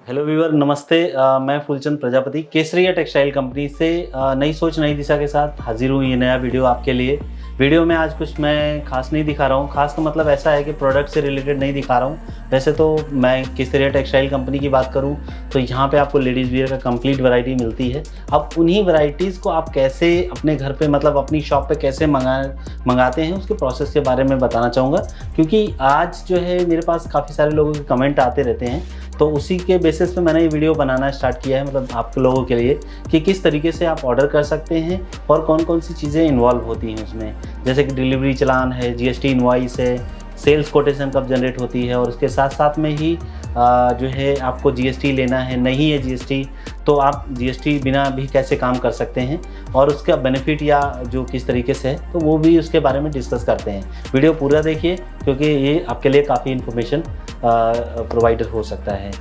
Hello viewer, नमस्ते। मैं फूलचंद प्रजापति केसरिया textile company से नई सोच नई दिशा के साथ हाजिर हूँ। ये नया वीडियो आपके लिए। वीडियो में आज कुछ मैं खास नहीं दिखा रहा हूँ। खास का मतलब ऐसा है कि प्रोडक्ट से रिलेटेड नहीं दिखा रहा हूँ। वैसे तो मैं केसरिया टेक्सटाइल कंपनी की बात करूँ तो यहाँ पे आपको लेडीज़ वियर का कंप्लीट वैरायटी मिलती है। अब उन्हीं वैरायटीज़ को आप कैसे अपने घर पे मतलब अपनी शॉप पे कैसे मंगाते हैं उसके प्रोसेस के बारे में बताना चाहूँगा, क्योंकि आज जो है मेरे पास काफ़ी सारे लोगों के कमेंट आते रहते हैं। तो उसी के बेसिस पे मैंने ये वीडियो बनाना स्टार्ट किया है, मतलब आप लोगों के लिए कि किस तरीके से आप ऑर्डर कर सकते हैं और कौन कौन सी चीज़ें इन्वॉल्व होती हैं उसमें, जैसे कि डिलीवरी चालान है, जीएसटी इनवॉइस है, सेल्स कोटेशन कब जनरेट होती है, और उसके साथ साथ में ही जो है आपको जीएसटी लेना है, नहीं है जीएसटी तो आप जीएसटी बिना भी कैसे काम कर सकते हैं और उसका बेनिफिट या जो किस तरीके से है, तो वो भी उसके बारे में डिस्कस करते हैं। वीडियो पूरा देखिए क्योंकि ये आपके लिए काफ़ी इन्फॉर्मेशन प्रोवाइडर हो सकता है।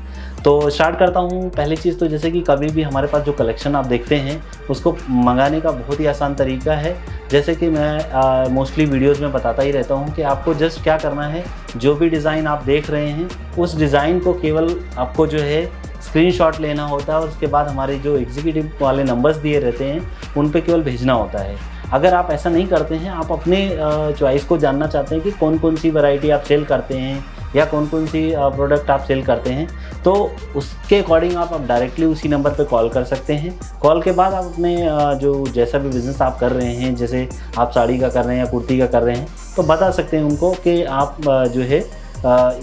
तो स्टार्ट करता हूँ। पहली चीज़ तो जैसे कि कभी भी हमारे पास जो कलेक्शन आप देखते हैं उसको मंगाने का बहुत ही आसान तरीका है। जैसे कि मैं मोस्टली वीडियोस में बताता ही रहता हूँ कि आपको जस्ट क्या करना है, जो भी डिज़ाइन आप देख रहे हैं उस डिज़ाइन को केवल आपको जो है स्क्रीनशॉट लेना होता है और उसके बाद हमारे जो एग्जीक्यूटिव वाले नंबर्स दिए रहते हैं उन पे केवल भेजना होता है। अगर आप ऐसा नहीं करते हैं, आप अपने चॉइस को जानना चाहते हैं कि कौन कौन सी वैरायटी आप सेल करते हैं या कौन कौन सी प्रोडक्ट आप सेल करते हैं, तो उसके अकॉर्डिंग आप डायरेक्टली उसी नंबर पे कॉल कर सकते हैं। कॉल के बाद आप अपने जो जैसा भी बिज़नेस आप कर रहे हैं, जैसे आप साड़ी का कर रहे हैं या कुर्ती का कर रहे हैं, तो बता सकते हैं उनको कि आप जो है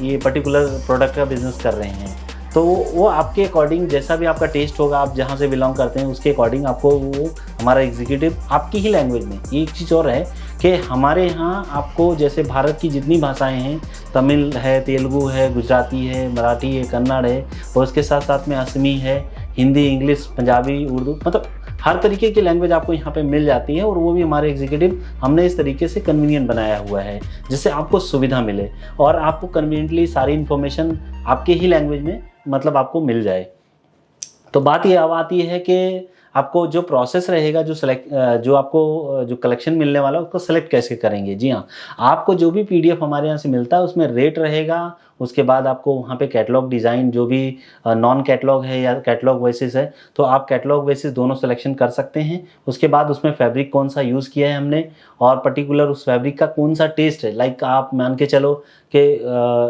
ये पर्टिकुलर प्रोडक्ट का बिज़नेस कर रहे हैं। तो वो आपके अकॉर्डिंग जैसा भी आपका टेस्ट होगा, आप जहाँ से बिलोंग करते हैं उसके अकॉर्डिंग आपको वो हमारा एग्जीक्यूटिव आपकी ही लैंग्वेज में। एक चीज़ और है कि हमारे यहाँ आपको जैसे भारत की जितनी भाषाएं हैं, तमिल है, तेलुगु है, गुजराती है, मराठी है, कन्नड़ है, और उसके साथ साथ में असमी है, हिंदी, इंग्लिश, पंजाबी, उर्दू, मतलब हर तरीके की लैंग्वेज आपको यहाँ पे मिल जाती है। और वो भी हमारे एग्जीक्यूटिव हमने इस तरीके से कन्वीनियंट बनाया हुआ है जिससे आपको सुविधा मिले और आपको कन्वीनियंटली सारी इन्फॉर्मेशन आपके ही लैंग्वेज में मतलब आपको मिल जाए। तो बात ये अब आती है कि आपको जो प्रोसेस रहेगा, जो आपको जो कलेक्शन मिलने वाला है उसको सेलेक्ट कैसे करेंगे। जी हाँ, आपको जो भी पीडीएफ हमारे यहाँ से मिलता है उसमें रेट रहेगा। उसके बाद आपको वहाँ पे कैटलॉग डिज़ाइन, जो भी नॉन कैटलॉग है या कैटलॉग बेसिस है, तो आप कैटलॉग बेसिस दोनों सिलेक्शन कर सकते हैं। उसके बाद उसमें फैब्रिक कौन सा यूज़ किया है हमने और पर्टिकुलर उस फैब्रिक का कौन सा टेस्ट है। लाइक आप मान के चलो कि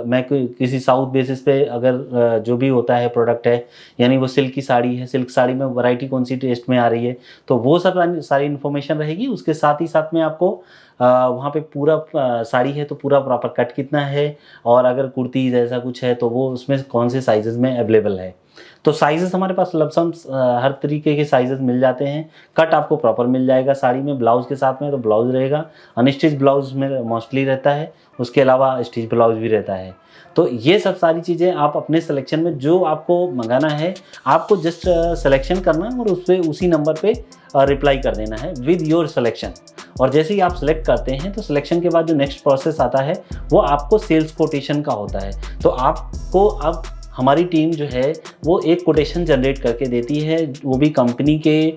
मैं किसी साउथ बेसिस पे अगर जो भी होता है प्रोडक्ट है, यानी वो सिल्क की साड़ी है, सिल्क साड़ी में वैरायटी कौन सी टेस्ट में आ रही है, तो वो सब सारी इन्फॉर्मेशन रहेगी। उसके साथ ही साथ में आपको वहाँ पे पूरा साड़ी है तो पूरा प्रॉपर कट कितना है, और अगर कुर्ती जैसा कुछ है तो वो उसमें कौन से साइजेस में अवेलेबल है। तो साइजेस हमारे पास लमसम हर तरीके के साइजेस मिल जाते हैं। कट आपको प्रॉपर मिल जाएगा साड़ी में। ब्लाउज के साथ में तो ब्लाउज रहेगा, अनस्टिच ब्लाउज में मोस्टली रहता है, उसके अलावा स्टिच ब्लाउज भी रहता है। तो ये सब सारी चीज़ें आप अपने सिलेक्शन में जो आपको मंगाना है आपको जस्ट सिलेक्शन करना है और उस पर उसी नंबर पे रिप्लाई कर देना है विद योर सिलेक्शन। और जैसे ही आप सिलेक्ट करते हैं तो सिलेक्शन के बाद जो नेक्स्ट प्रोसेस आता है वो आपको सेल्स कोटेशन का होता है। तो आपको अब हमारी टीम जो है वो एक कोटेशन जनरेट करके देती है, वो भी कंपनी के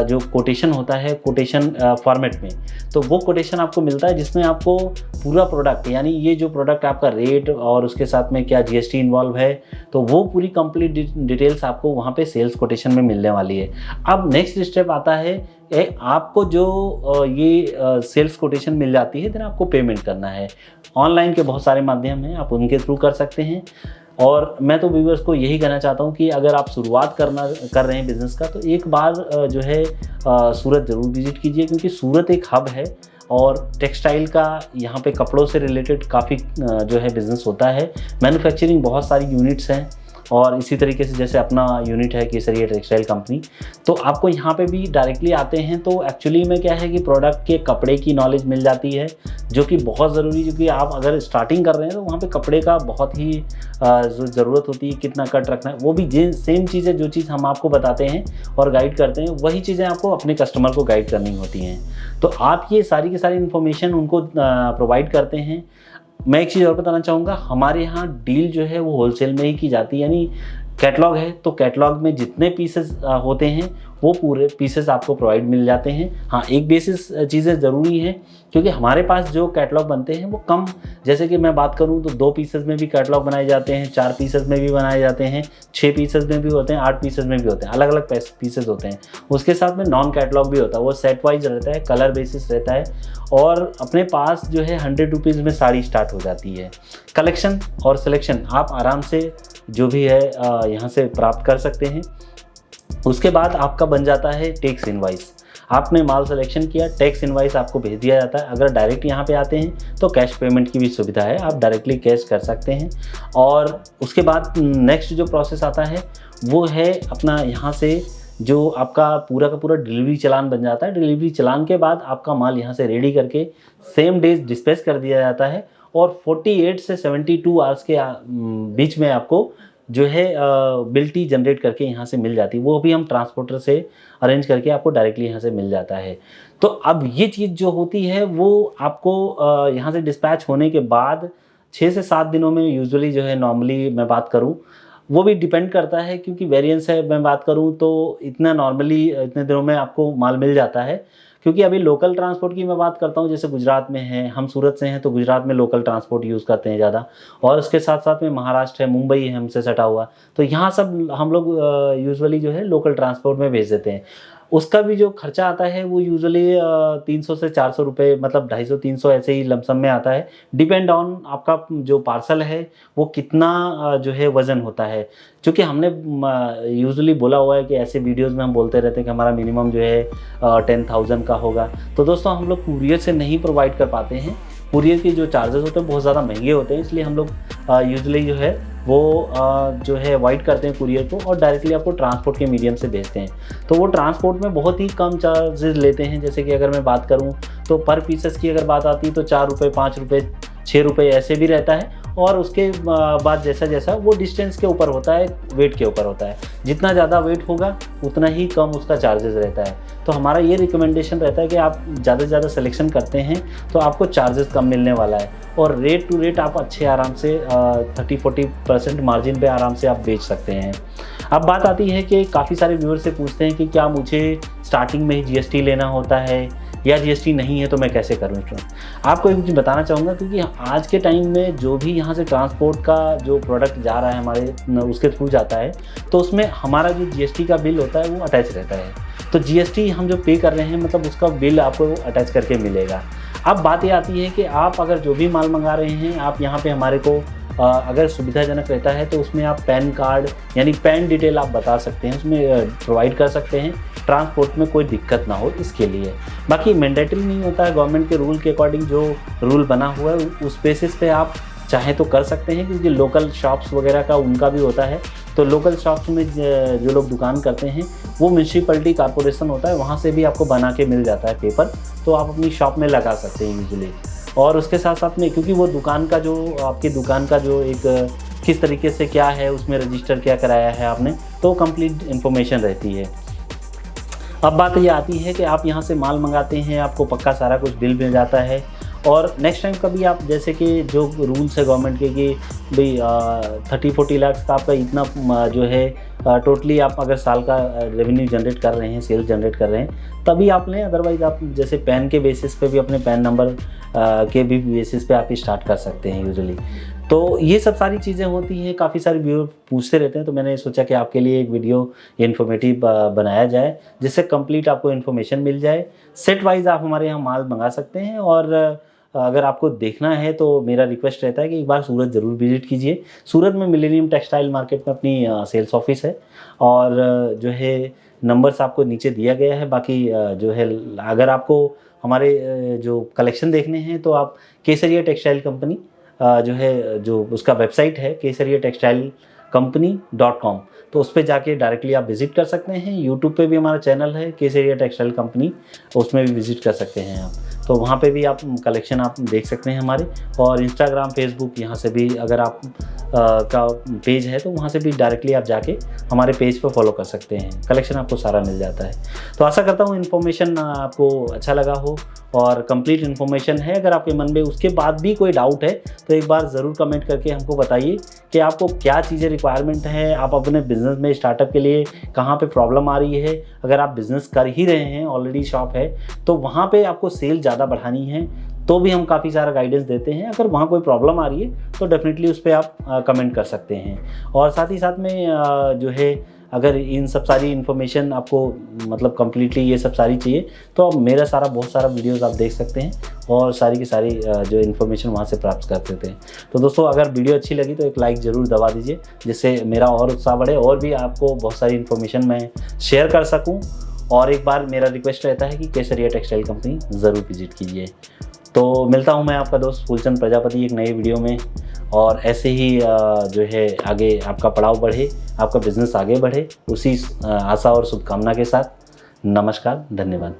जो कोटेशन होता है कोटेशन फॉर्मेट में। तो वो कोटेशन आपको मिलता है जिसमें आपको पूरा प्रोडक्ट, यानी ये जो प्रोडक्ट आपका रेट और उसके साथ में क्या जीएसटी इन्वॉल्व है, तो वो पूरी कंप्लीट डिटेल्स आपको वहाँ पे सेल्स कोटेशन में मिलने वाली है। अब नेक्स्ट स्टेप आता है आपको जो ये सेल्स कोटेशन मिल जाती है, देन आपको पेमेंट करना है। ऑनलाइन के बहुत सारे माध्यम हैं, आप उनके थ्रू कर सकते हैं। और मैं तो व्यूअर्स को यही कहना चाहता हूँ कि अगर आप शुरुआत कर रहे हैं बिज़नेस का, तो एक बार जो है सूरत ज़रूर विज़िट कीजिए, क्योंकि सूरत एक हब है और टेक्सटाइल का यहाँ पे कपड़ों से रिलेटेड काफ़ी जो है बिज़नेस होता है। मैन्युफैक्चरिंग बहुत सारी यूनिट्स हैं और इसी तरीके से जैसे अपना यूनिट है केसरिया टेक्सटाइल कंपनी, तो आपको यहाँ पे भी डायरेक्टली आते हैं तो एक्चुअली में क्या है कि प्रोडक्ट के कपड़े की नॉलेज मिल जाती है, जो कि बहुत ज़रूरी है। क्योंकि आप अगर स्टार्टिंग कर रहे हैं तो वहाँ पे कपड़े का बहुत ही जो ज़रूरत होती है, कितना कट रखना है, वो भी सेम चीज़ है जो चीज़ हम आपको बताते हैं और गाइड करते हैं, वही चीज़ें आपको अपने कस्टमर को गाइड करनी होती हैं। तो आप ये सारी की सारी इन्फॉर्मेशन उनको प्रोवाइड करते हैं। मैं एक चीज़ और बताना चाहूँगा, हमारे यहाँ डील जो है वो होलसेल में ही की जाती है। यानी कैटलॉग है तो कैटलॉग में जितने पीसेस होते हैं वो पूरे पीसेस आपको प्रोवाइड मिल जाते हैं। हाँ, एक बेसिस चीज़ें ज़रूरी हैं, क्योंकि हमारे पास जो कैटलॉग बनते हैं वो कम, जैसे कि मैं बात करूँ तो 2 पीसेस में भी कैटलॉग बनाए जाते हैं, 4 पीसेस में भी बनाए जाते हैं, 6 पीसेस में भी होते हैं, 8 पीसेस में भी होते हैं, अलग अलग पीसेस होते हैं। उसके साथ में नॉन कैटलॉग भी होता है, वो सेट वाइज रहता है, कलर बेसिस रहता है, और अपने पास जो है 100 रुपीज़ में साड़ी स्टार्ट हो जाती है। कलेक्शन और सिलेक्शन आप आराम से जो भी है यहाँ से प्राप्त कर सकते हैं। उसके बाद आपका बन जाता है टैक्स इनवाइस। आपने माल सिलेक्शन किया, टैक्स इनवाइस आपको भेज दिया जाता है। अगर डायरेक्ट यहाँ पे आते हैं तो कैश पेमेंट की भी सुविधा है, आप डायरेक्टली कैश कर सकते हैं। और उसके बाद नेक्स्ट जो प्रोसेस आता है वो है अपना यहाँ से जो आपका पूरा का पूरा डिलीवरी चालान बन जाता है। डिलीवरी चालान के बाद आपका माल यहाँ से रेडी करके सेम डेज डिस्पैच कर दिया जाता है, और 48 से 72 आवर्स के बीच में आपको जो है बिल्टी जनरेट करके यहाँ से मिल जाती है। वो भी हम ट्रांसपोर्टर से अरेंज करके आपको डायरेक्टली यहाँ से मिल जाता है। तो अब ये चीज़ जो होती है वो आपको यहाँ से डिस्पैच होने के बाद 6 से 7 दिनों में यूजुअली जो है, नॉर्मली मैं बात करूँ, वो भी डिपेंड करता है क्योंकि वेरिएंस है। मैं बात करूँ तो इतना नॉर्मली इतने दिनों में आपको माल मिल जाता है, क्योंकि अभी लोकल ट्रांसपोर्ट की मैं बात करता हूँ, जैसे गुजरात में है, हम सूरत से हैं तो गुजरात में लोकल ट्रांसपोर्ट यूज़ करते हैं ज़्यादा, और उसके साथ साथ में महाराष्ट्र है, मुंबई है हमसे सटा हुआ, तो यहाँ सब हम लोग यूजुअली जो है लोकल ट्रांसपोर्ट में भेज देते हैं। उसका भी जो खर्चा आता है वो यूजुअली 300 से 400 रुपये, मतलब 250-300 ऐसे ही लमसम में आता है, डिपेंड ऑन आपका जो पार्सल है वो कितना जो है वज़न होता है। क्योंकि हमने यूजुअली बोला हुआ है कि ऐसे वीडियोस में हम बोलते रहते हैं कि हमारा मिनिमम जो है 10,000 का होगा, तो दोस्तों हम लोग कुरियर से नहीं प्रोवाइड कर पाते हैं। कुरियर के जो चार्जेस होते हैं बहुत ज़्यादा महंगे होते हैं, इसलिए हम लोग यूजुअली जो है वो जो है अवॉइड करते हैं कुरियर को, और डायरेक्टली आपको ट्रांसपोर्ट के मीडियम से भेजते हैं। तो वो ट्रांसपोर्ट में बहुत ही कम चार्जेस लेते हैं। जैसे कि अगर मैं बात करूं तो पर पीसेस की अगर बात आती है तो 4 रुपये, 5 रुपये, 6 रुपये ऐसे भी रहता है, और उसके बाद जैसा जैसा वो डिस्टेंस के ऊपर होता है, वेट के ऊपर होता है। जितना ज़्यादा वेट होगा उतना ही कम उसका चार्जेस रहता है। तो हमारा ये रिकमेंडेशन रहता है कि आप ज़्यादा से ज़्यादा सिलेक्शन करते हैं तो आपको चार्जेस कम मिलने वाला है, और रेट टू रेट आप अच्छे आराम से 30-40% मार्जिन पे आराम से आप बेच सकते हैं। अब बात आती है कि काफ़ी सारे व्यूअर से पूछते हैं कि क्या मुझे स्टार्टिंग में ही GST लेना होता है, या GST नहीं है तो मैं कैसे करूँ। आपको एक चीज़ बताना चाहूँगा, क्योंकि आज के टाइम में जो भी यहाँ से ट्रांसपोर्ट का जो प्रोडक्ट जा रहा है हमारे उसके थ्रू जाता है, तो उसमें हमारा जो GST का बिल होता है वो अटैच रहता है। तो GST हम जो पे कर रहे हैं, मतलब उसका बिल आपको अटैच करके मिलेगा। अब बात ये आती है कि आप अगर जो भी माल मंगा रहे हैं, आप यहाँ पे हमारे को अगर सुविधाजनक रहता है तो उसमें आप पैन कार्ड यानी पैन डिटेल आप बता सकते हैं, उसमें प्रोवाइड कर सकते हैं, ट्रांसपोर्ट में कोई दिक्कत ना हो इसके लिए। बाकी मैंडेटरी नहीं होता है, गवर्नमेंट के रूल के अकॉर्डिंग जो रूल बना हुआ है उस बेसिस पे आप चाहें तो कर सकते हैं, क्योंकि लोकल शॉप्स वगैरह का उनका भी होता है। तो लोकल शॉप्स में जो लोग दुकान करते हैं वो म्यूनसिपैलिटी कॉर्पोरेशन होता है, वहाँ से भी आपको बना के मिल जाता है पेपर, तो आप अपनी शॉप में लगा सकते हैं यूजुअली। और उसके साथ साथ में क्योंकि वो दुकान का जो आपकी दुकान का जो एक किस तरीके से क्या है, उसमें रजिस्टर क्या कराया है आपने, तो कंप्लीट इन्फॉर्मेशन रहती है। अब बात ये आती है कि आप यहाँ से माल मंगाते हैं, आपको पक्का सारा कुछ बिल मिल जाता है, और नेक्स्ट टाइम कभी आप जैसे कि जो रूल्स है गवर्नमेंट के कि भाई 30-40 लाख का आपका इतना जो है टोटली आप अगर साल का रेवेन्यू जनरेट कर रहे हैं, सेल्स जनरेट कर रहे हैं, तभी आप लें। अदरवाइज़ आप जैसे पैन के बेसिस पे भी, अपने पैन नंबर के भी बेसिस पे आप स्टार्ट कर सकते हैं यूजुअली। तो ये सब सारी चीज़ें होती हैं। काफ़ी सारे व्यूअर पूछते रहते हैं, तो मैंने सोचा कि आपके लिए एक वीडियो इन्फॉर्मेटिव बनाया जाए, जिससे कंप्लीट आपको इन्फॉर्मेशन मिल जाए। सेट वाइज आप हमारे यहाँ माल मंगा सकते हैं, और अगर आपको देखना है तो मेरा रिक्वेस्ट रहता है कि एक बार सूरत ज़रूर विजिट कीजिए। सूरत में मिलेनियम टेक्सटाइल मार्केट में अपनी सेल्स ऑफिस है, और जो है नंबर्स आपको नीचे दिया गया है। बाकी जो है अगर आपको हमारे जो कलेक्शन देखने हैं तो आप केसरिया टेक्सटाइल कंपनी जो है, जो उसका वेबसाइट है kesariatextileccompany.com, तो उस पर जाके डायरेक्टली आप विज़िट कर सकते हैं। यूट्यूब पे भी हमारा चैनल है केसरिया टेक्सटाइल कंपनी, उसमें भी विज़िट कर सकते हैं आप, तो वहाँ पे भी आप कलेक्शन आप देख सकते हैं हमारे। और इंस्टाग्राम, फेसबुक, यहाँ से भी अगर आप का पेज है तो वहाँ से भी डायरेक्टली आप जाके हमारे पेज पर फॉलो कर सकते हैं, कलेक्शन आपको सारा मिल जाता है। तो आशा करता हूँ इन्फॉर्मेशन आपको अच्छा लगा हो, और कंप्लीट इन्फॉर्मेशन है। अगर आपके मन में उसके बाद भी कोई डाउट है तो एक बार ज़रूर कमेंट करके हमको बताइए कि आपको क्या चीज़ें रिक्वायरमेंट है, आप अपने बिजनेस में स्टार्टअप के लिए कहाँ पे प्रॉब्लम आ रही है। अगर आप बिजनेस कर ही रहे हैं, ऑलरेडी शॉप है, तो वहाँ पे आपको सेल ज़्यादा बढ़ानी है तो भी हम काफ़ी सारा गाइडेंस देते हैं। अगर वहाँ कोई प्रॉब्लम आ रही है तो डेफिनेटली उस पर आप कमेंट कर सकते हैं। और साथ ही साथ में जो है, अगर इन सब सारी इन्फॉर्मेशन आपको मतलब कम्प्लीटली ये सब सारी चाहिए तो आप मेरा बहुत सारा वीडियोस आप देख सकते हैं और सारी की सारी जो इन्फॉर्मेशन वहाँ से प्राप्त कर सकते हैं। तो दोस्तों, अगर वीडियो अच्छी लगी तो एक लाइक ज़रूर दबा दीजिए, जिससे मेरा और उत्साह बढ़े और भी आपको बहुत सारी इन्फॉर्मेशन मैं शेयर कर सकूँ। और एक बार मेरा रिक्वेस्ट रहता है कि केसरिया टेक्सटाइल कंपनी ज़रूर विजिट कीजिए। तो मिलता हूँ मैं आपका दोस्त फूलचंद प्रजापति एक नए वीडियो में, और ऐसे ही जो है आगे आपका पड़ाव बढ़े, आपका बिजनेस आगे बढ़े, उसी आशा और शुभकामना के साथ नमस्कार, धन्यवाद।